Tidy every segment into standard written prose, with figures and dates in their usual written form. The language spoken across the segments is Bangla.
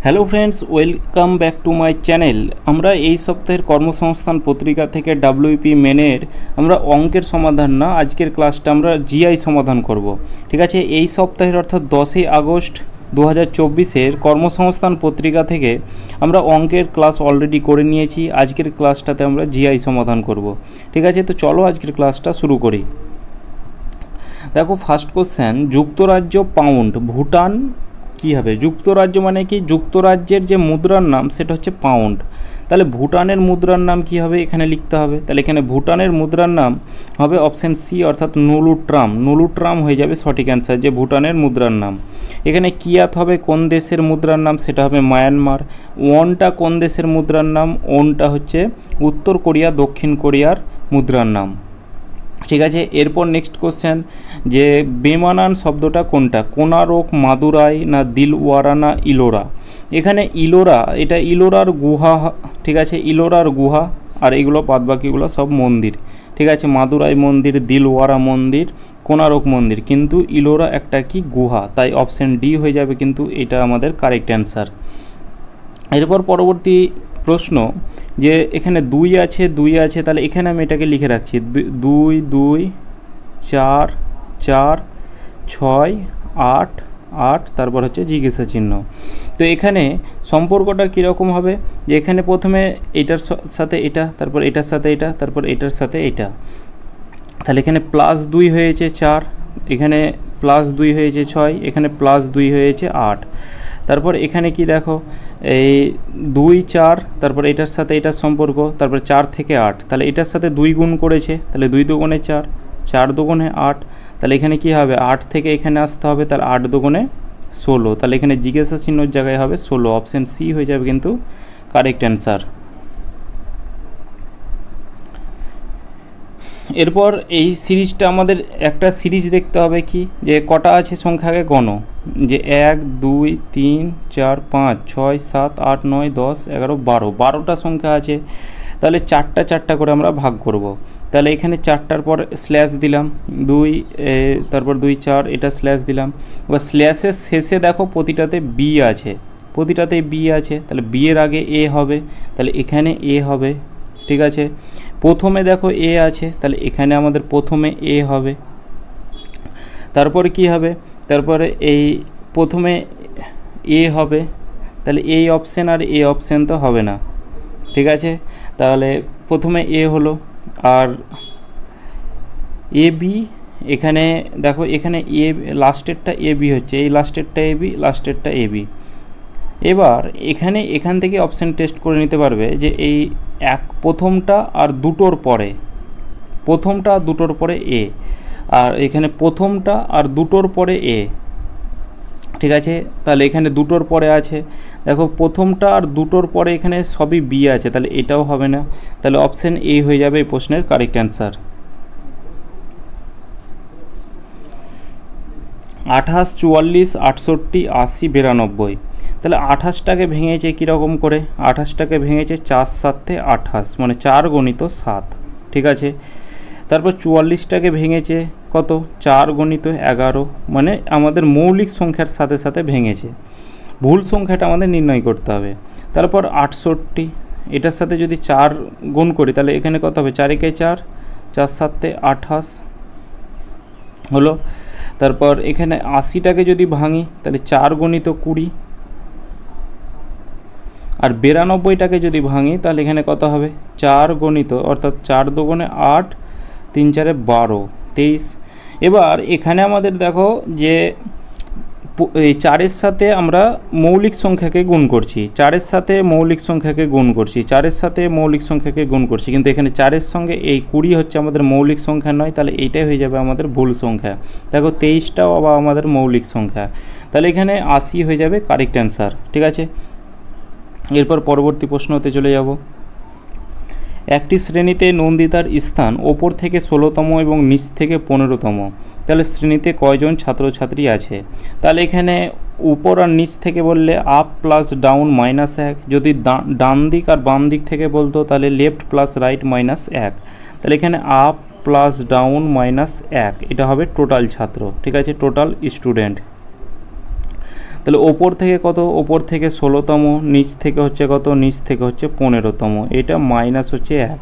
Hello friends, welcome back to my channel. আমরা এই সপ্তাহের কর্মসংস্থান পত্রিকা থেকে ডাব্লিউপি মেনের আমরা অঙ্কের সমাধান না, আজকের ক্লাসটা আমরা জিআই সমাধান করব। ঠিক আছে, এই সপ্তাহের অর্থাৎ 10ই আগস্ট 2024-এর কর্মসংস্থান পত্রিকা থেকে আমরা অঙ্কের ক্লাস অলরেডি করে নিয়েছি। আজকের ক্লাসটাতে আমরা জিআই সমাধান করব। ঠিক আছে, তো চলো আজকের ক্লাসটা শুরু করি। দেখো, ফার্স্ট কোশ্চেন, যুক্তরাজ্য পাউন্ড, ভুটান কী হবে? যুক্তরাজ্য মানে কি? যুক্তরাজ্যের যে মুদ্রার নাম সেটা হচ্ছে পাউন্ড। তাহলে ভুটানের মুদ্রার নাম কি হবে এখানে লিখতে হবে। তাহলে এখানে ভুটানের মুদ্রার নাম হবে অপশান সি, অর্থাৎ নুলুট্রাম। নুলুট্রাম হয়ে যাবে সঠিক অ্যান্সার, যে ভুটানের মুদ্রার নাম। এখানে কিয়াত হবে কোন দেশের মুদ্রার নাম, সেটা হবে মায়ানমার। ওনটা কোন দেশের মুদ্রার নাম? ওনটা হচ্ছে উত্তর কোরিয়া, দক্ষিণ কোরিয়ার মুদ্রার নাম। ঠিক আছে, এরপর নেক্সট কোশ্চেন, যে বেমানান শব্দটা কোনটা? কোনারক, মাদুরাই না দিলওয়ারা না ইলোরা? এখানে ইলোরা, এটা ইলোরার গুহা। ঠিক আছে, ইলোরার গুহা, আর এগুলো বাদবাকিগুলো সব মন্দির। ঠিক আছে, মাদুরাই মন্দির, দিলওয়ারা মন্দির, কোনারক মন্দির, কিন্তু ইলোরা একটা কি গুহা, তাই অপশান ডি হয়ে যাবে কিন্তু এটা আমাদের কারেক্ট অ্যান্সার। এরপর পরবর্তী প্রশ্ন, যে এখানে দুই আছে, তাহলে এখানে আমি এটাকে লিখে রাখছি 2 2 4 4 6 8 8, তারপর হচ্ছে জিজ্ঞাসা চিহ্ন। তো এখানে সম্পর্কটা কীরকম হবে, যে এখানে প্রথমে এটার সাথে এটা, তারপর এটার সাথে এটা, তারপর এটার সাথে এটা। তাহলে এখানে +2 হয়েছে 4, এখানে +2 হয়েছে 6, এখানে +2 হয়েছে 8। তারপর এখানে কি দেখো, এই 2 4, তারপর এটার সাথে এটার সম্পর্ক, তারপর 4 থেকে 8, তাহলে এটার সাথে 2 গুণ করেছে, তাহলে 2 দুগুণে 4, 4 দুগুণে 8, তাহলে এখানে কি হবে, 8 থেকে এখানে আসতে হবে, তাহলে 8 দুগুণে 16, তাহলে এখানে জিজ্ঞাসা চিহ্নর জায়গায় হবে 16, অপশান সি হয়ে যাবে কিন্তু কারেক্ট অ্যান্সার। এরপর এই সিরিজটা আমাদের একটা সিরিজ দেখতে হবে কি, যে কটা আছে সংখ্যাকে গণ, যে 1 2 3 4 5 6 7 8 9 10 11 12, 12টা সংখ্যা আছে। তাহলে চারটা করে আমরা ভাগ করব। তাহলে এখানে 4টার পর স্ল্যাশ দিলাম 2, তারপর 2 4, এটা স্ল্যাশ দিলাম। এবার স্ল্যাশের শেষে দেখো প্রতিটাতে বি আছে, প্রতিটাতেই বি আছে, তাহলে বি এর আগে এ হবে, তাহলে এখানে এ হবে। ঠিক আছে, প্রথমে দেখো এ আছে, তাহলে এখানে আমাদের প্রথমে এ হবে। তারপরে কি হবে, তারপরে এই প্রথমে এ হবে, তাহলে এই অপশান আর এ অপশান তো হবে না। ঠিক আছে, তাহলে প্রথমে এ হলো, আর এ বি, এখানে দেখো এখানে এ লাস্টেরটা এ বি হচ্ছে, এই লাস্টেরটা এ বি, লাস্টেরটা এ বি। এবার এখান থেকে অপশান টেস্ট করে নিতে পারবে, যে এই প্রথমটা আর দুটোর পরে, প্রথমটা আর দুটোর পরে এ, আর এখানে প্রথমটা আর দুটোর পরে এ। ঠিক আছে, তাহলে এখানে দুটোর পরে আছে, দেখো প্রথমটা আর দুটোর পরে এখানে সবই বি আছে, তাহলে এটাও হবে না, তাহলে অপশান এ হয়ে যাবে এই প্রশ্নের কারেক্ট অ্যান্সার। 28 44 68 80 92, তাহলে 28টাকে ভেঙেছে কীরকম করে, 28টাকে ভেঙেছে 4 7 28, মানে 4 × 7। ঠিক আছে, তারপর 44টাকে ভেঙেছে কত, 4 × 11, মানে আমাদের মৌলিক সংখ্যার সাথে সাথে ভেঙেছে, ভুল সংখ্যাটা আমাদের নির্ণয় করতে হবে। তারপর 68, এটার সাথে যদি 4 গুণ করি, তাহলে এখানে কত হবে, 4 × 4, 4 7 28 হলো। তারপর এখানে 80টাকে যদি ভাঙি, তাহলে 4 × 20, আর 92টাকে যদি ভাঙি, তাহলে এখানে কত হবে, 4 × অর্থাৎ 4 দুগুণে 8, 3 4 12 23। এবার এখানে আমাদের দেখো যে এই 4-এর সাথে আমরা মৌলিক সংখ্যাকে গুণ করছি, 4-এর সাথে মৌলিক সংখ্যাকে গুণ করছি, 4-এর সাথে মৌলিক সংখ্যাকে গুণ করছি, কিন্তু এখানে 4-এর সঙ্গে এই 20 হচ্ছে আমাদের মৌলিক সংখ্যা নয়, তাহলে এইটাই হয়ে যাবে আমাদের ভুল সংখ্যা। দেখো 23টাও আবার আমাদের মৌলিক সংখ্যা, তাহলে এখানে 80 হয়ে যাবে কারেক্ট অ্যান্সার। ঠিক আছে, এরপর পরবর্তী প্রশ্নতে চলে যাব। একটি শ্রেণীতে নন্দিতার স্থান ওপর থেকে 16তম এবং নিচ থেকে 15তম, তাহলে শ্রেণীতে কয়জন ছাত্রছাত্রী আছে? তাহলে এখানে উপর আর নিচ থেকে বললে আপ প্লাস ডাউন -1, যদি ডান দিক আর বাম দিক থেকে বলতো তাহলে লেফট প্লাস রাইট -1, তাহলে এখানে আপ প্লাস ডাউন -1, এটা হবে টোটাল ছাত্র। ঠিক আছে, টোটাল স্টুডেন্ট। তাহলে ওপর থেকে কত, ওপর থেকে 16তম, নিচ থেকে হচ্ছে কত, নিচ থেকে হচ্ছে 15তম, এটা মাইনাস হচ্ছে 1।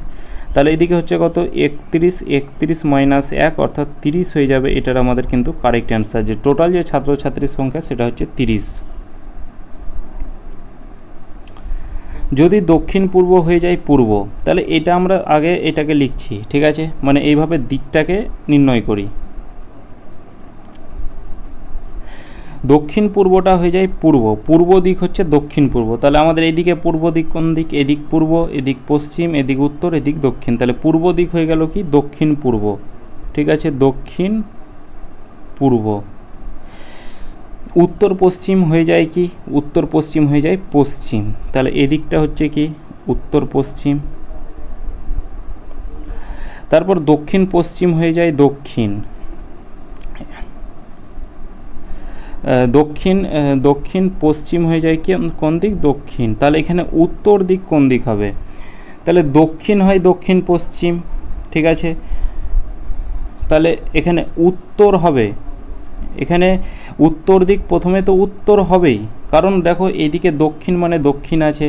তাহলে এদিকে হচ্ছে কত 31, 31 মাইনাস 1 অর্থাৎ 30 হয়ে যাবে। এটার আমাদের কিন্তু কারেক্ট অ্যান্সার, যে টোটাল যে ছাত্রছাত্রীর সংখ্যা সেটা হচ্ছে 30। যদি দক্ষিণ পূর্ব হয়ে যায় পূর্ব, তাহলে এটা আমরা আগে এটাকে লিখছি, ঠিক আছে, মানে এইভাবে দিকটাকে নির্ণয় করি। দক্ষিণ পূর্বটা হয়ে যায় পূর্ব, পূর্ব দিক হচ্ছে দক্ষিণ পূর্ব, তাহলে আমাদের এইদিকে পূর্ব দিক কোন দিক, এদিক পূর্ব, এদিক পশ্চিম, এদিক উত্তর, এদিক দক্ষিণ, তাহলে পূর্ব দিক হয়ে গেল কি দক্ষিণ পূর্ব, ঠিক আছে, দক্ষিণ পূর্ব। উত্তর পশ্চিম হয়ে যায় কি, উত্তর পশ্চিম হয়ে যায় পশ্চিম, তাহলে এদিকটা হচ্ছে কি উত্তর পশ্চিম। তারপর দক্ষিণ পশ্চিম হয়ে যায় দক্ষিণ, দক্ষিণ দক্ষিণ পশ্চিম হয়ে যায় কি কোন দিক, দক্ষিণ। তাহলে এখানে উত্তর দিক কোন দিক হবে, তাহলে দক্ষিণ হয় দক্ষিণ পশ্চিম, ঠিক আছে। তাহলে এখানে উত্তর হবে, এখানে উত্তর দিক প্রথমে তো উত্তর হবেই, কারণ দেখো এদিকে দক্ষিণ মানে দক্ষিণ আছে,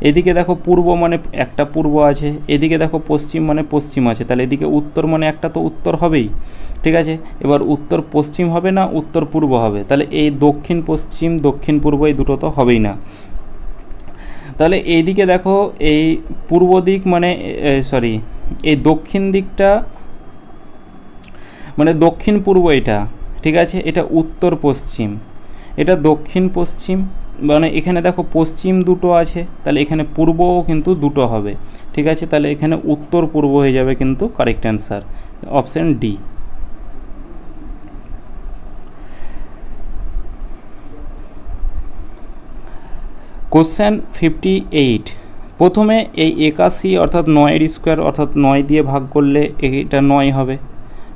এদিকে দেখো পূর্ব মানে একটা পূর্ব আছে, এদিকে দেখো পশ্চিম মানে পশ্চিম আছে, তাহলে এদিকে উত্তর মানে একটা তো উত্তর হবেই, ঠিক আছে। এবার উত্তর পশ্চিম হবে না উত্তর পূর্ব হবে, তাহলে এই দক্ষিণ পশ্চিম দক্ষিণ পূর্ব এই দুটো তো হবেই না। তাহলে এইদিকে দেখো এই পূর্ব দিক মানে সরি এই দক্ষিণ দিকটা মানে দক্ষিণ পূর্ব এটা, ঠিক আছে, এটা উত্তর পশ্চিম, এটা দক্ষিণ পশ্চিম, মানে এখানে দেখো পশ্চিম দুটো আছে, তাহলে এখানে পূর্বও কিন্তু দুটো হবে, ঠিক আছে। তাহলে এখানে উত্তর পূর্ব হয়ে যাবে কিন্তু correct answer, option D. Question 58, প্রথমে এই 81 অর্থাৎ 9-এর স্কোয়ার অর্থাৎ 9 দিয়ে ভাগ করলে এটা 9 হবে,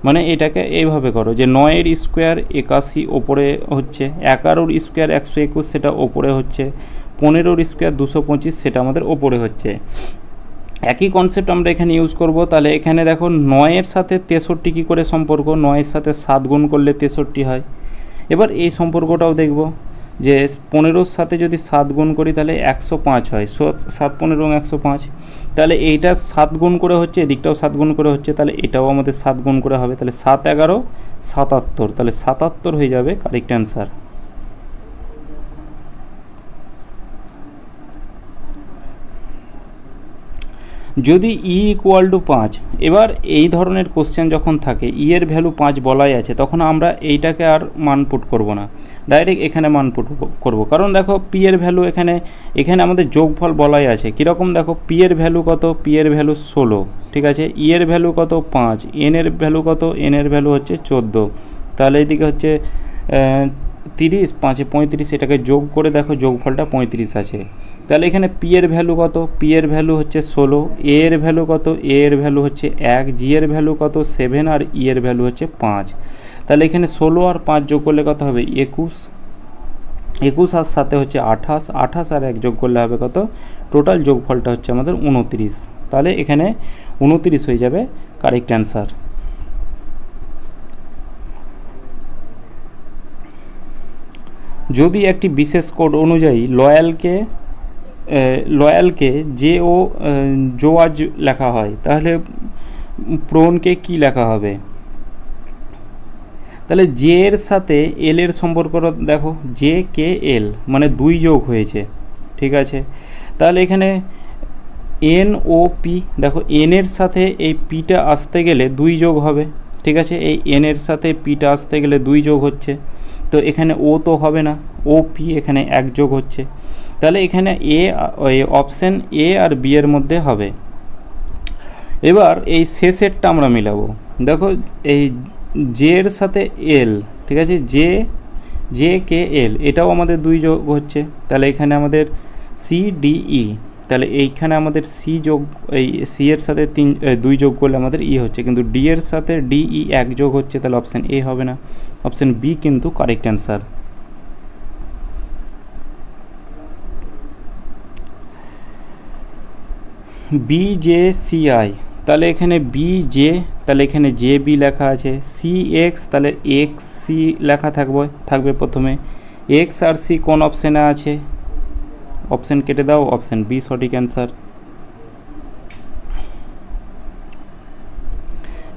মানে এটাকে এইভাবে করো যে 9-এর স্কোয়ার 81 ওপরে হচ্ছে, 11-ওর স্কোয়ার 121 সেটা ওপরে হচ্ছে, 15-ওর স্কোয়ার 225 সেটা আমাদের ওপরে হচ্ছে। একই কনসেপ্ট আমরা এখানে ইউজ করব। তাহলে এখানে দেখো 9-এর সাথে 63 কী করে সম্পর্ক, 9-এর সাথে 7 গুণ করলে 63 হয়। এবার এই সম্পর্কটাও দেখব যে 15-র সাথে যদি 7 গুণ করি তাহলে 105 হয়, 7 15 105, তাহলে এইটা 7 গুণ করে হচ্ছে, এদিকটাও 7 গুণ করে হচ্ছে, তাহলে এটাও আমাদের 7 গুণ করে হবে, তাহলে 7 11 77, তাহলে 77 হয়ে যাবে কারেক্ট অ্যান্সার। যদি ই ইকুয়াল টু 5, এবার এই ধরনের কোশ্চেন যখন থাকে ই এর ভ্যালু 5 বলাই আছে, তখন আমরা এইটাকে আর মান পুট করব না, ডাইরেক্ট এখানে মান পুট করব, কারণ দেখো পি এর ভ্যালু এখানে আমাদের যোগফল বলাই আছে কীরকম, দেখো পি এর ভ্যালু কত, পি এর ভ্যালু 16, ঠিক আছে, ই এর ভ্যালু কত 5, এন এর ভ্যালু কত, এন এর ভ্যালু হচ্ছে 14, তাহলে এদিকে হচ্ছে 30 5 35, এটাকে যোগ করে দেখো যোগফলটা 35 আছে। তাহলে এখানে পি এর ভ্যালু কত, পি এর ভ্যালু হচ্ছে 16, এ এর ভ্যালু কত, এ এর ভ্যালু হচ্ছে 1, জি এর ভ্যালু কত 7 আর ই এর ভ্যালু হচ্ছে 5। তাহলে এখানে 16 আর 5 যোগ করলে কত হবে 21, 21 আর সাথে হচ্ছে 28, 28 আর 1 যোগ করলে হবে কত, টোটাল যোগফলটা হচ্ছে আমাদের 29, তাহলে এখানে 29 হয়ে যাবে কারেক্ট অ্যান্সার। যদি একটি বিশেষ কোড অনুযায়ী লয়ালকে জে ও জোয়াজ লেখা হয়, তাহলে প্রোনকে কি লেখা হবে, তাহলে জে এর সাথে এল এর সম্পর্ক দেখো, জে কে এল মানে 2 যোগ হয়েছে, ঠিক আছে। তাহলে এখানে এন ও পি, দেখো এন এর সাথে এই পিটা আসতে গেলে 2 যোগ হবে, ঠিক আছে, এই এন এর সাথে পিটা আসতে গেলে 2 যোগ হচ্ছে, তো এখানে ও তো হবে না, ও পি এখানে 1 যোগ হচ্ছে, তাহলে এখানে A option A R B এর মধ্যে হবে। এবার এই শেষেরটা আমরা মিলাবো, দেখো এই জে এর সাথে এল, ঠিক আছে, জে কে এল এটাও আমাদের 2 যোগ হচ্ছে, তাহলে এখানে আমাদের সি ডি ই, তাহলে এইখানে আমাদের সি যোগ, এই সি এর সাথে 2 যোগ করলে আমাদের ই হচ্ছে, কিন্তু ডি এর সাথে ডি ই 1 যোগ হচ্ছে, তাহলে অপশান এ হবে না, অপশান বি কিন্তু correct answer. B J C I, তাহলে এখানে বি জে, তাহলে এখানে জে বি লেখা আছে, সি এক্স তাহলে এক্স সি লেখা থাকবে প্রথমে, এক্স আর সি কোন অপশানে আছে? অপশান কেটে দাও, অপশান বি সঠিক অ্যান্সার।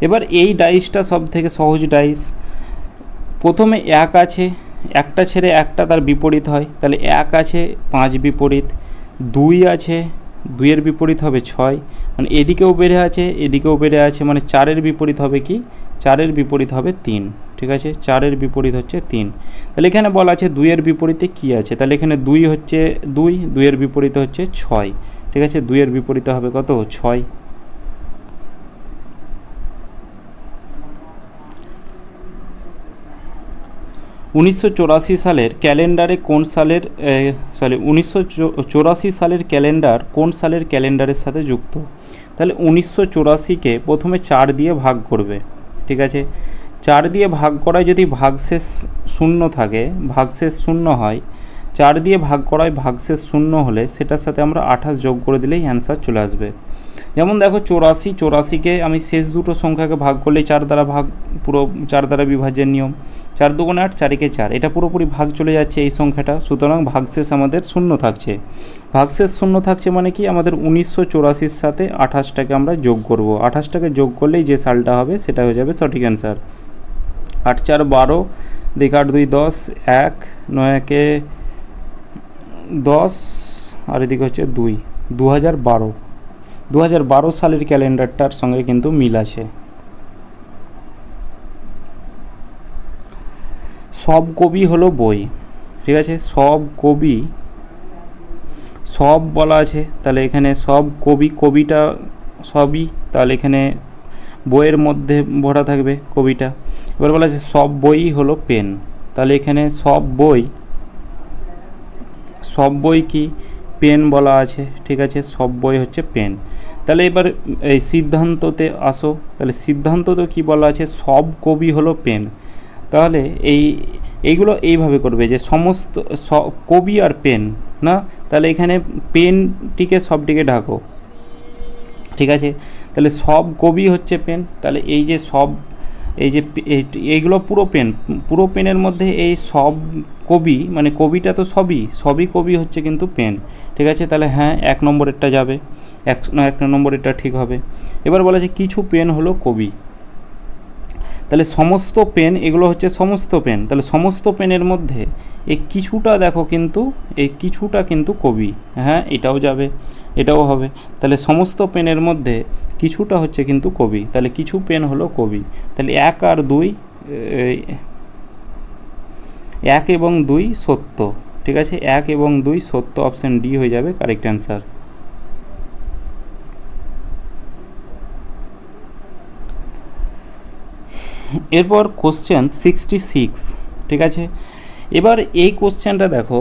এবার এই ডাইসটা সব থেকে সহজ ডাইস। প্রথমে এক আছে, একটা ছেড়ে একটা তার বিপরীত হয়, তাহলে এক আছে 5 বিপরীত। 2 আছে, 2-এর বিপরীত হবে 6, মানে এদিকেও বেড়ে আছে এদিকেও বেড়ে আছে, মানে 4-এর বিপরীত হবে কি? 4-এর বিপরীত হবে 3। ঠিক আছে, 4-এর বিপরীত হচ্ছে 3। তাহলে এখানে বলা আছে 2-এর বিপরীতে কি আছে, তাহলে এখানে 2 হচ্ছে 2-এর বিপরীতে হচ্ছে 6। ঠিক আছে, 2-এর বিপরীতে হবে কত? 6। 1984 সালের ক্যালেন্ডারে কোন সালের 1984 সালের ক্যালেন্ডার কোন সালের ক্যালেন্ডারের সাথে যুক্ত? তাহলে 1984-কে প্রথমে 4 দিয়ে ভাগ করবে। ঠিক আছে, 4 দিয়ে ভাগ করায় যদি ভাগশেষ শূন্য থাকে, ভাগশেষ শূন্য হয়, 4 দিয়ে ভাগ করায় ভাগশেষ শূন্য হলে সেটার সাথে আমরা 28 যোগ করে দিলেই অ্যান্সার চলে আসবে। যেমন দেখো 84-কে আমি শেষ দুটো সংখ্যাকে ভাগ করলেই 4 দ্বারা ভাগ, পুরো 4 দ্বারা বিভাজ্যের নিয়ম, 4 × 2 = 8, 4 × 4, এটা পুরোপুরি ভাগ চলে যাচ্ছে এই সংখ্যাটা, সুতরাং ভাগশেষ আমাদের শূন্য থাকছে। ভাগশেষ শূন্য থাকছে মানে কি? আমাদের 1984-র সাথে 28টাকে আমরা যোগ করব, 28টাকে যোগ করলেই যে সালটা হবে সেটা হয়ে যাবে সঠিক অ্যান্সার। 8 × 4 = 12, 2 × 8 = 2, 10, 1, 9 × 1 = 10, আর এদিকে হচ্ছে 2। 2012 সালের ক্যালেন্ডারটার সঙ্গে কিন্তু মিল আছে। সব কবি হলো বই। ঠিক আছে, সব কবি, সব বলা আছে, তাহলে এখানে সব কবি, কবিটা সবই, তাহলে এখানে বইয়ের মধ্যে ভরা থাকবে কবিটা। এবার বলা আছে সব বই হলো পেন, তাহলে এখানে সব বই কি? পেন বলা আছে। ঠিক আছে, সব বই হচ্ছে পেন। তাহলে এবার এই সিদ্ধান্ততে আসো, তাহলে সিদ্ধান্ততে কি বলা আছে? সব কবি হলো পেন। তাহলে এইগুলো এইভাবে করবে যে সমস্ত কবি আর পেন না, তাহলে এখানে পেনটিকে সবটিকে ঢাকো। ঠিক আছে, তাহলে সব কবি হচ্ছে পেন, তাহলে এই যে সব, এই যে এইগুলো পুরো পেনের মধ্যে এই সব কবি, মানে কবিটা তো সবই কবি হচ্ছে কিন্তু পেন। ঠিক আছে, তাহলে হ্যাঁ 1 নম্বরেরটা যাবে, 1 নম্বরেরটা ঠিক হবে। এবার বলা যায় কিছু পেন হলো কবি, তাহলে সমস্ত পেন, এগুলো হচ্ছে সমস্ত পেন, তাহলে সমস্ত পেনের মধ্যে এই কিছুটা দেখো কিন্তু, এই কিছুটা কিন্তু কবি, হ্যাঁ এটাও যাবে, এটাও হবে। তাহলে সমস্ত পেনের মধ্যে কিছুটা হচ্ছে কিন্তু কবি, তাহলে কিছু পেন হলো কবি। তাহলে 1 আর 2, 1 এবং 2 সত্য। ঠিক আছে, 1 এবং 2 সত্য, অপশান ডি হয়ে যাবে কারেক্ট অ্যান্সার। এরপর কোশ্চেন 66। ঠিক আছে, এবার এই কোশ্চেনটা দেখো,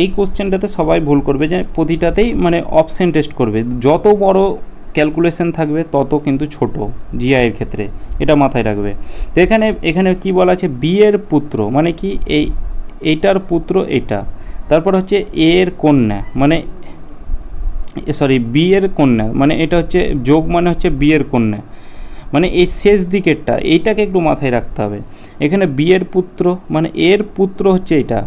এই কোশ্চেনটাতে সবাই ভুল করবে, যে প্রতিটাতেই মানে অপশন টেস্ট করবে, যত বড় ক্যালকুলেশন থাকবে তত কিন্তু ছোট জিআইয়ের ক্ষেত্রে, এটা মাথায় রাখবে। তো এখানে কি বলা আছে? বি এর পুত্র মানে কি? এইটার পুত্র এটা, তারপর হচ্ছে এ এর কন্যা, মানে বি এর কন্যা, মানে এটা হচ্ছে যোগ, মানে হচ্ছে বি এর কন্যা, মানে এই শেষ দিকেরটা, এইটাকে একটু মাথায় রাখতে হবে। এখানে বি এর পুত্র মানে এর পুত্র হচ্ছে এটা,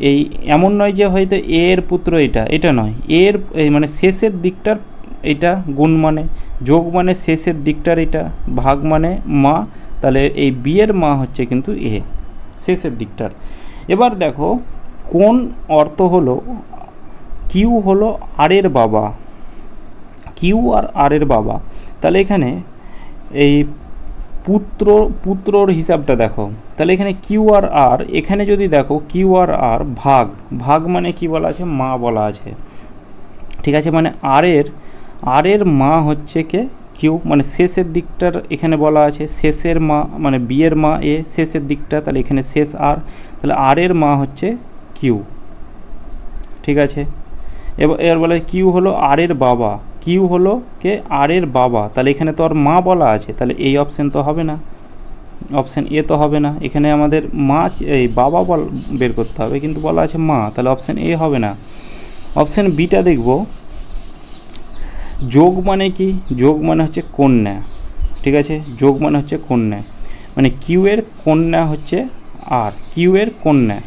এই এমন নয় যে হয়তো এর পুত্র এটা নয়, এর মানে শেষের দিকটার এটা, গুণ মানে যোগ মানে শেষের দিকটার এটা, ভাগ মানে মা, তাহলে এই বি এর মা হচ্ছে কিন্তু এ শেষের দিকটার। এবার দেখো কোন অর্থ হলো কিউ হলো আর এর বাবা, কিউ আর আর এর বাবা, তাহলে এখানে এই পুত্রর হিসাবটা দেখো, তাহলে এখানে কিউ আর আর, এখানে যদি দেখো কিউ আর আর ভাগ মানে কি বলা আছে? মা বলা আছে। ঠিক আছে, মানে আর এর মা হচ্ছে কে? কিউ, মানে শেষের দিকটার এখানে বলা আছে, শেষের মা মানে বি এর মা এ, শেষের দিকটা, তাহলে এখানে শেষ আর, তাহলে আর এর মা হচ্ছে কিউ। ঠিক আছে, এবার বলে কিউ হলো আর এর বাবা, কিউ হলো কে? আর এর বাবা, তাহলে এখানে তো আর মা বলা আছে, তাহলে এই অপশান তো হবে না, অপশান এ তো হবে না, এখানে আমাদের মা এই বাবা বের করতে হবে, কিন্তু বলা আছে মা, তাহলে অপশান এ হবে না। অপশান বিটা দেখব, যোগ মানে কি? যোগ মানে হচ্ছে কন্যা। ঠিক আছে, যোগ মানে হচ্ছে কন্যা, মানে কিউ এর কন্যা হচ্ছে আর, কিউ এর কন্যা,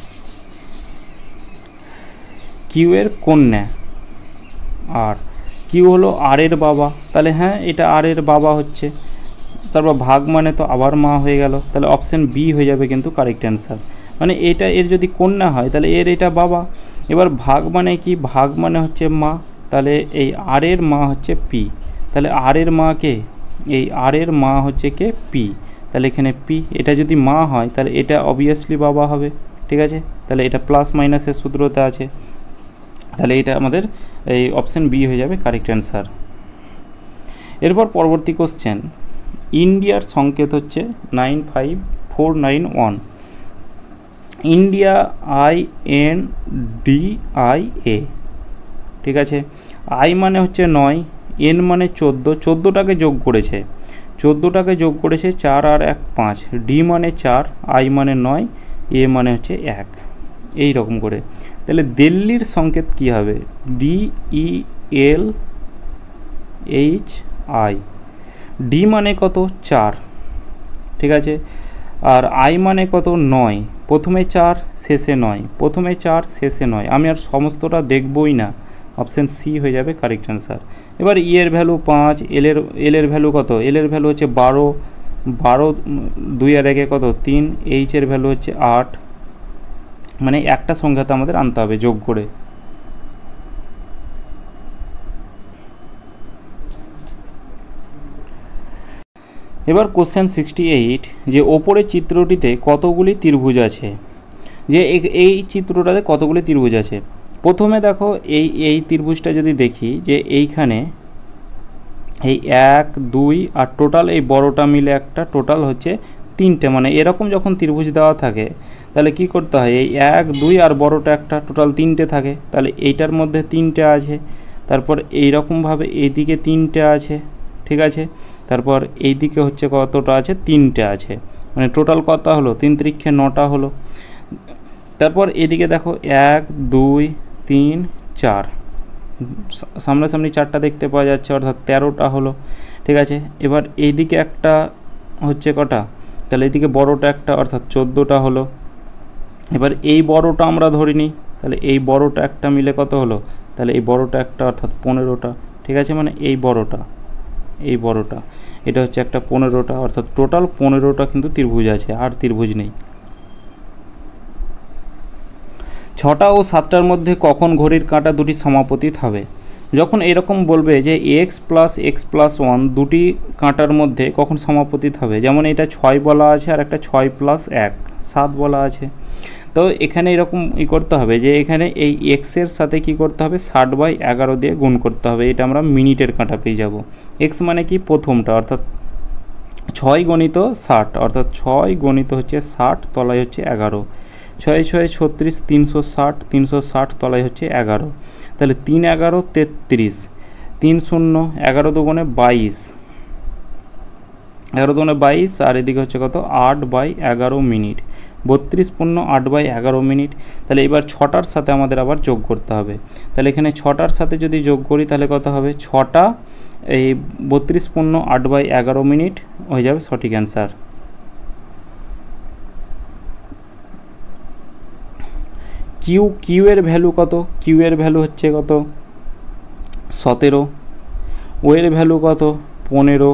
কিউ এর কন্যা, আর কিউ হলো আর এর বাবা, তাহলে হ্যাঁ এটা আর এর বাবা হচ্ছে। তারপর ভাগ মানে তো আবার মা হয়ে গেল, তাহলে অপশান বি হয়ে যাবে কিন্তু কারেক্ট অ্যান্সার। মানে এটা এর যদি কন্যা হয় তাহলে এর এটা বাবা। এবার ভাগ মানে কি, ভাগ মানে হচ্ছে মা, তাহলে এই আর এর মা হচ্ছে পি, তাহলে আর এর মা কে, এই আর এর মা হচ্ছে কে পি, তাহলে এখানে পি, এটা যদি মা হয় তাহলে এটা অবভিয়াসলি বাবা হবে, ঠিক আছে। তাহলে এটা প্লাস মাইনাসের সূত্রতে আছে, তাহলে এটা আমাদের এই অপশান বি হয়ে যাবে কারেক্ট অ্যান্সার। এরপর পরবর্তী কোশ্চেন, ইন্ডিয়ার সংকেত হচ্ছে 95491, ইন্ডিয়া INDIA, ঠিক আছে। আই মানে হচ্ছে 9, এন মানে 14, 14টাকে যোগ করেছে, 14টাকে যোগ করেছে 4 আর 1 5, ডি মানে 4, আই মানে 9, এ মানে হচ্ছে 1, এই রকম করে। তাহলে দিল্লির সংকেত কি হবে, DELHI, ডি মানে কত 4, ঠিক আছে, আর আই মানে কত 9, প্রথমে 4 শেষে 9, প্রথমে 4 শেষে 9, আমি আর সমস্তটা দেখবই না, অপশান সি হয়ে যাবে কারেক্ট অ্যান্সার। এবার ই এর ভ্যালু 5, এল এর ভ্যালু কত, এল এর ভ্যালু হচ্ছে 12, 2 আর 1 কত 3, এইচ এর ভ্যালু হচ্ছে 8, মানে একটা সংখ্যাতে আমাদের আনতে হবে যোগ করে। এবার কোশ্চেন 68, যে ওপরের চিত্রটিতে কতগুলি ত্রিভুজ আছে, যে এই চিত্রটাতে কতগুলি ত্রিভুজ আছে। প্রথমে দেখো এই ত্রিভুজটা যদি দেখি, যে এইখানে এই 1 2 আর টোটাল এই বড়টা মিলে একটা টোটাল হচ্ছে 3টে, মানে এরকম যখন ত্রিভুজ দেওয়া থাকে তাহলে কি করতে হয়, এই 1 2 আর বড়টা একটা টোটাল 3টে থাকে, তাহলে এইটার মধ্যে 3টে আছে, তারপর এইরকমভাবে এইদিকে 3টে আছে, ঠিক আছে, তারপর এই দিকে হচ্ছে কতটা আছে, 3টে আছে, মানে টোটাল কত হলো, 3 × 9টা হলো। তারপর এদিকে দেখো 1 2 3 4, সামনাসামনি 4টা দেখতে পাওয়া যাচ্ছে, অর্থাৎ 13টা হলো, ঠিক আছে। এবার এইদিকে একটা হচ্ছে কটা, তাহলে এইদিকে বড়টা একটা, অর্থাৎ 14টা হলো। এবার এই বড়টা আমরা ধরে নিই, তাহলে এই বড়টা একটা মিলে কত হলো, তাহলে এই বড়টা একটা, অর্থাৎ 15টা, ঠিক আছে, মানে এই বড়টা এটা হচ্ছে একটা 15টা, অর্থাৎ টোটাল 15টা কিন্তু ত্রিভুজ আছে, আর ত্রিভুজ নেই। 6টা ও 7টার মধ্যে কখন ঘড়ির কাঁটা দুটি সমাপতিত হবে, যখন এরকম বলবে যে x + x+1 দুটি কাঁটার মধ্যে কখন সমাপতিত হবে, যেমন এটা 6 বলা আছে আর একটা 6 + 1 7 বলা আছে, তো এখানে এরকম করতে হবে যে এখানে এই x এর সাথে কি করতে হবে, 60/11 দিয়ে গুণ করতে হবে, এটা আমরা মিনিটের কাঁটা পেয়ে যাব। x মানে কি প্রথমটা, অর্থাৎ 6 × 60, অর্থাৎ 6 × হচ্ছে 60 তলায় হচ্ছে 11, 6 6 36, 360, 360 তলায় হচ্ছে 11, তাহলে 3 11 33, 3 0 11 দুগুণে 22, 11 দুগুণে 22, আর এদিকে হচ্ছে কত 8/11 মিনিট, 32 পূর্ণ 8/11 মিনিট। তাহলে এবার 6টার সাথে আমাদের আবার যোগ করতে হবে, তাহলে এখানে 6টার সাথে যদি যোগ করি তাহলে কত হবে, 6টা এই 32 পূর্ণ 8/11 মিনিট হয়ে যাবে সঠিক অ্যান্সার। কিউ এর ভ্যালু কত, কিউ এর ভ্যালু হচ্ছে কত 17, ও এর ভ্যালু কত 15,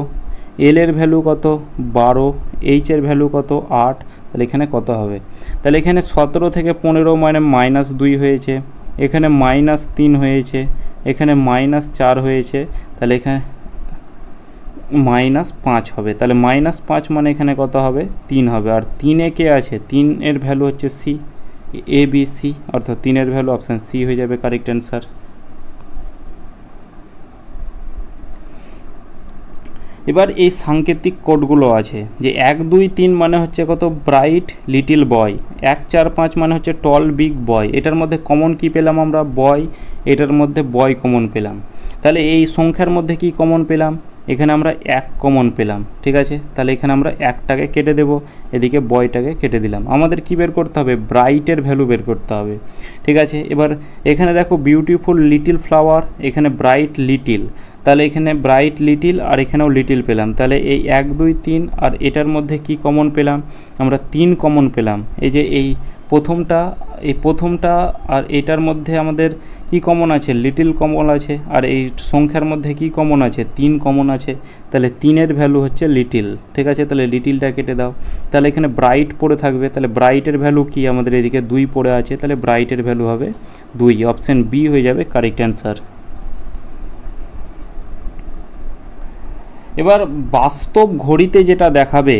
এল এর ভ্যালু কত 12, এইচ এর ভ্যালু কত 8, তাহলে এখানে কত হবে, তাহলে এখানে 17 থেকে 15 মানে -2 হয়েছে, এখানে -3 হয়েছে, এখানে -4 হয়েছে, তাহলে এখানে -5 হবে, তাহলে -5 মানে এখানে কত হবে 3 হবে, আর 3 কে আছে, 3 এর ভ্যালু হচ্ছে সি, ABC, অর্থাৎ 3 এর ভ্যালু অপশান সি হয়ে যাবে কারেক্ট অ্যান্সার। এবার এই সাংকেতিক কোডগুলো আছে, যে 1 2 3 মানে হচ্ছে কত, ব্রাইট লিটল বয়, 1 4 5 মানে হচ্ছে টল বিগ বয়, এটার মধ্যে কমন কি পেলাম আমরা, বয়, এটার মধ্যে বয় কমন পেলাম, তাহলে এই সংখ্যার মধ্যে কি কমন পেলাম, এখানে আমরা 1 কমন পেলাম, ঠিক আছে, তাহলে এখানে আমরা 1টাকে কেটে দেব, এদিকে বয়টাকে কেটে দিলাম, আমাদের কি বের করতে হবে, ব্রাইটের ভ্যালু বের করতে হবে, ঠিক আছে। এবার এখানে দেখো বিউটিফুল লিটল ফ্লাওয়ার, এখানে ব্রাইট লিটল, তাহলে এখানে ব্রাইট লিটল আর এখানেও লিটল পেলাম, তাহলে এই 1 2 3 আর এটার মধ্যে কি কমন পেলাম, আমরা 3 কমন পেলাম, এই যে এই প্রথমটা আর এটার মধ্যে আমাদের কি কমন আছে, লিটিল কমন আছে, আর এই সংখ্যার মধ্যে কি কমন আছে, 3 কমন আছে, তাহলে 3-এর ভ্যালু হচ্ছে লিটিল। ঠিক আছে, তাহলে লিটিলটা কেটে দাও। তাহলে এখানে ব্রাইট পড়ে থাকবে, তাহলে ব্রাইটের ভ্যালু কি, আমাদের এদিকে 2 পড়ে আছে, তাহলে ব্রাইটের ভ্যালু হবে 2। অপশান বি হয়ে যাবে কারেক্ট অ্যান্সার। এবার বাস্তব ঘড়িতে যেটা দেখাবে,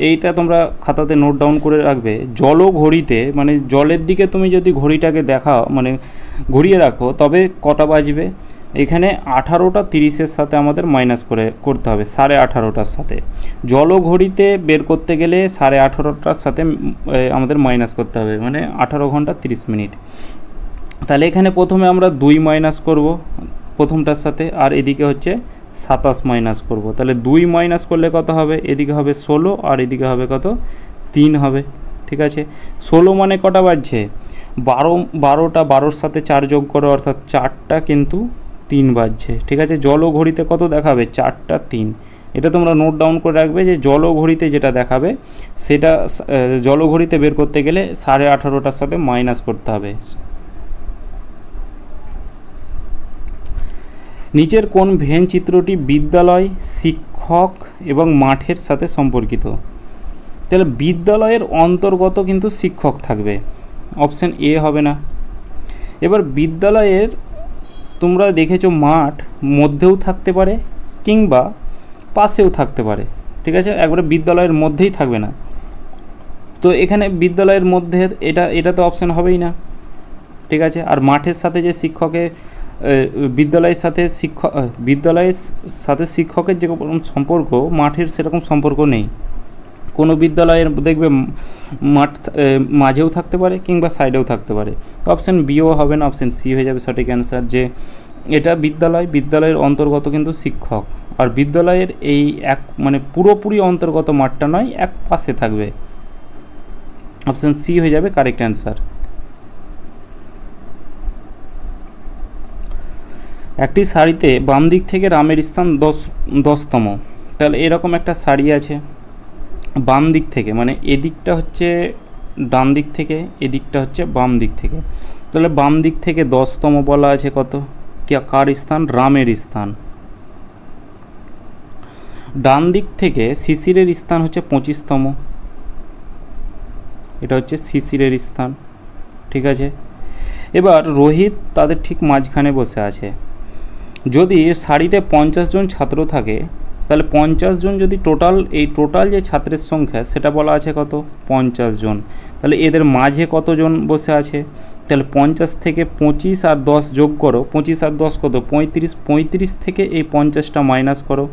এইটা তোমরা খাতাতে নোট ডাউন করে রাখবে। জলঘড়িতে মানে জলের দিকে তুমি যদি ঘড়িটাকে দেখাও, মানে ঘুরিয়ে রাখো, তবে কটা বাজবে, এখানে 18টা 30-এর সাথে আমাদের মাইনাস করতে হবে, 18:30টার সাথে। জলঘড়িতে বের করতে গেলে 18:30টার সাথে আমাদের মাইনাস করতে হবে, মানে 18 ঘন্টা 30 মিনিট। তাহলে এখানে প্রথমে আমরা 2 মাইনাস করব প্রথমটার সাথে, আর এদিকে হচ্ছে 27 মাইনাস করব। তাহলে 2 মাইনাস করলে কত হবে, এদিকে হবে 16 আর এদিকে হবে কত, 3 হবে। ঠিক আছে, 16 মানে কটা বাজছে, 12টা 12-র সাথে 4 যোগ করো, অর্থাৎ 4টা কিন্তু 3 বাজছে। ঠিক আছে, জলঘড়িতে কত দেখাবে, 4টা 3। এটা তোমরা নোট ডাউন করে রাখবে যে জলঘড়িতে যেটা দেখাবে সেটা জলঘড়িতে বের করতে গেলে 18:30টার সাথে মাইনাস করতে হবে। নিচের কোন ভেন চিত্রটি বিদ্যালয়, শিক্ষক এবং মাঠের সাথে সম্পর্কিত? তাহলে বিদ্যালয়ের অন্তর্গত কিন্তু শিক্ষক থাকবে, অপশান এ হবে না। এবার বিদ্যালয়ের তোমরা দেখেছো মাঠ মধ্যেও থাকতে পারে কিংবা পাশেও থাকতে পারে। ঠিক আছে, একবারে বিদ্যালয়ের মধ্যেই থাকবে না। তো এখানে বিদ্যালয়ের মধ্যে এটা তো অপশান হবেই না। ঠিক আছে, আর মাঠের সাথে যে বিদ্যালয়ের সাথে শিক্ষকের যেরকম সম্পর্ক, মাঠের সেরকম সম্পর্ক নেই। কোনো বিদ্যালয়ের দেখবে মাঠ মাঝেও থাকতে পারে কিংবা সাইডেও থাকতে পারে। অপশান বিও হবে না, অপশান সি হয়ে যাবে সঠিক অ্যান্সার, যে এটা বিদ্যালয়ের অন্তর্গত কিন্তু শিক্ষক। আর বিদ্যালয়ের এই মানে পুরোপুরি অন্তর্গত মাঠটা নয়, এক পাশে থাকবে। অপশান সি হয়ে যাবে কারেক্ট অ্যান্সার। একটি শাড়িতে বাম দিক থেকে রামের স্থান 10তম। তাহলে এরকম একটা শাড়ি আছে, বাম দিক থেকে মানে এদিকটা হচ্ছে ডান দিক থেকে, এদিকটা হচ্ছে বাম দিক থেকে। তাহলে বাম দিক থেকে 10তম বলা আছে কত, কার স্থান, রামের স্থান। ডান দিক থেকে শিশিরের স্থান হচ্ছে 25তম, এটা হচ্ছে শিশিরের স্থান। ঠিক আছে, এবার রোহিত তাদের ঠিক মাঝখানে বসে আছে। যদি শাড়িতে 50 জন ছাত্র থাকে, তাহলে 50 জন যদি টোটাল যে ছাত্রের সংখ্যা সেটা বলা আছে কত, 50 জন। তাহলে এদের মাঝে কতজন বসে আছে, তাহলে 50 থেকে 25 আর 10 যোগ করো, 25 আর 10 কত, 35 থেকে এই 50টা মাইনাস করো।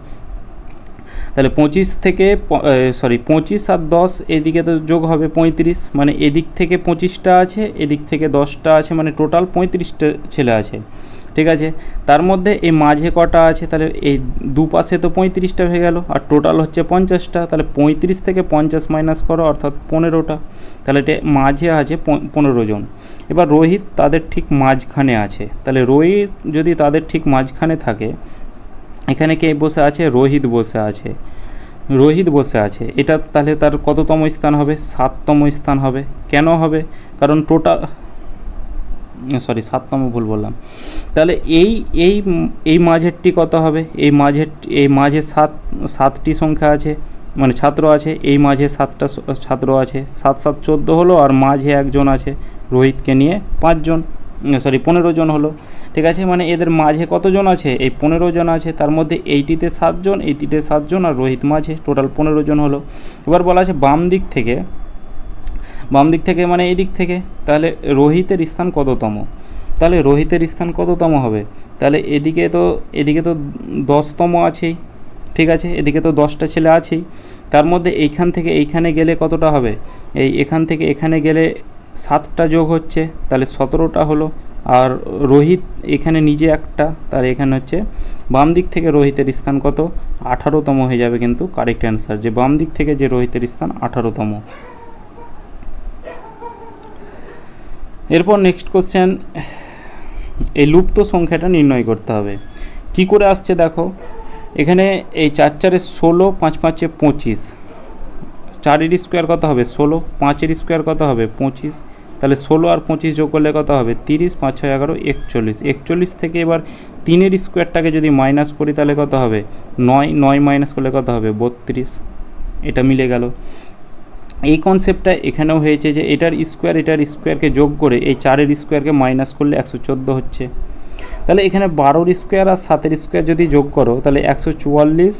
তাহলে 25 আর 10 এদিকে তো যোগ হবে 35, মানে এদিক থেকে 25টা আছে, এদিক থেকে 10টা আছে, মানে টোটাল 35টা ছেলে আছে। ঠিক আছে, তার মধ্যে এই মাঝে কটা আছে, তাহলে এই দুপাশে তো 35টা হয়ে গেল, আর টোটাল হচ্ছে 50টা। তাহলে 35 থেকে 50 মাইনাস করো, অর্থাৎ 15টা। তাহলে এটা মাঝে আছে 15 জন। এবার রোহিত তাদের ঠিক মাঝখানে আছে। তাহলে রোহিত যদি তাদের ঠিক মাঝখানে থাকে, এখানে কে বসে আছে, রোহিত বসে আছে। এটা তাহলে তার কততম স্থান হবে, 7তম স্থান হবে। কেন হবে, কারণ সাততম ভুল বললাম। তাহলে এই মাঝেরটি কত হবে, এই মাঝে 7টি সংখ্যা আছে, মানে ছাত্র আছে, এই মাঝে 7টা ছাত্র আছে, 7 7 14 হলো, আর মাঝে একজন আছে, রোহিতকে নিয়ে 15 জন হলো। ঠিক আছে, মানে এদের মাঝে কতজন আছে, এই 15 জন আছে, তার মধ্যে এইটিতে 7 জন, এইটিতে 7 জন, আর রোহিত মাঝে, টোটাল 15 জন হলো। এবার বলা আছে বাম দিক থেকে মানে এই দিক থেকে, তাহলে রোহিতের স্থান কততম, তাহলে রোহিতের স্থান কততম হবে, তাহলে এদিকে তো 10তম আছেই। ঠিক আছে, এদিকে তো 10টা ছেলে আছেই, তার মধ্যে এইখান থেকে এইখানে গেলে কতটা হবে, এখান থেকে এখানে গেলে 7টা যোগ হচ্ছে, তাহলে 17টা হলো। আর রোহিত এখানে নিজে একটা, তার এখানে হচ্ছে বাম দিক থেকে রোহিতের স্থান কত, 18তম হয়ে যাবে কিন্তু কারেক্ট অ্যান্সার, যে বাম দিক থেকে যে রোহিতের স্থান 18তম। এরপর নেক্সট কোশ্চেন, এই লুপ্ত সংখ্যাটা নির্ণয় করতে হবে। কি করে আসছে দেখো, এখানে এই 4 4 16, 5 5 25, 4 এর স্কোয়ার কত হবে 16, 5 এর স্কোয়ার কত হবে 25, তাহলে 16 আর 25 যোগ করলে কত হবে 30, 5 6 11 41। 41 থেকে এবার 3-এর স্কোয়ারটাকে যদি মাইনাস করি তাহলে কত হবে 9 মাইনাস করলে কত হবে 32। এটা মিলে গেল। এই কনসেপ্টটা এখানেও হয়েছে যে এটার স্কোয়ারকে যোগ করে এই 4-এর স্কোয়ারকে মাইনাস করলে 114 হচ্ছে। তাহলে এখানে 12-এর স্কোয়ার আর 7-এর স্কোয়ার যদি যোগ করো তাহলে 144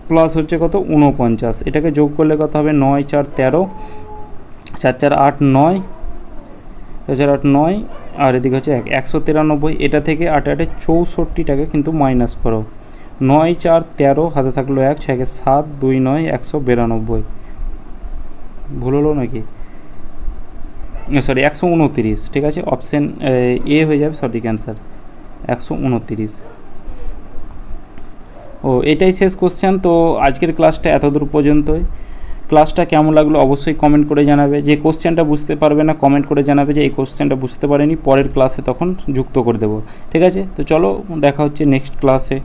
প্লাস হচ্ছে কত 49, এটাকে যোগ করলে কত হবে 9 4 13, 4 4 8 9, 4 8 9 আর এদিকে হচ্ছে 193। এটা থেকে 8 8 64টাকে কিন্তু মাইনাস করো, 9 4 13 হাতে থাকলো 1, 6 7 2 9 192। ভুল হলো নাকি, সরি 129, ঠিক আছে, অপশান এ হয়ে যাবে সঠিক অ্যান্সার 129। ও এটাই শেষ কোশ্চেন। তো আজকের ক্লাসটা এতদূর পর্যন্তই। ক্লাসটা কেমন লাগলো অবশ্যই কমেন্ট করে জানাবে। যে কোশ্চেনটা বুঝতে পারবে না কমেন্ট করে জানাবে যে এই কোশ্চেনটা বুঝতে পারেনি, পরের ক্লাসে তখন যুক্ত করে দেবো, ঠিক আছে। তো চলো দেখা হচ্ছে নেক্সট ক্লাসে।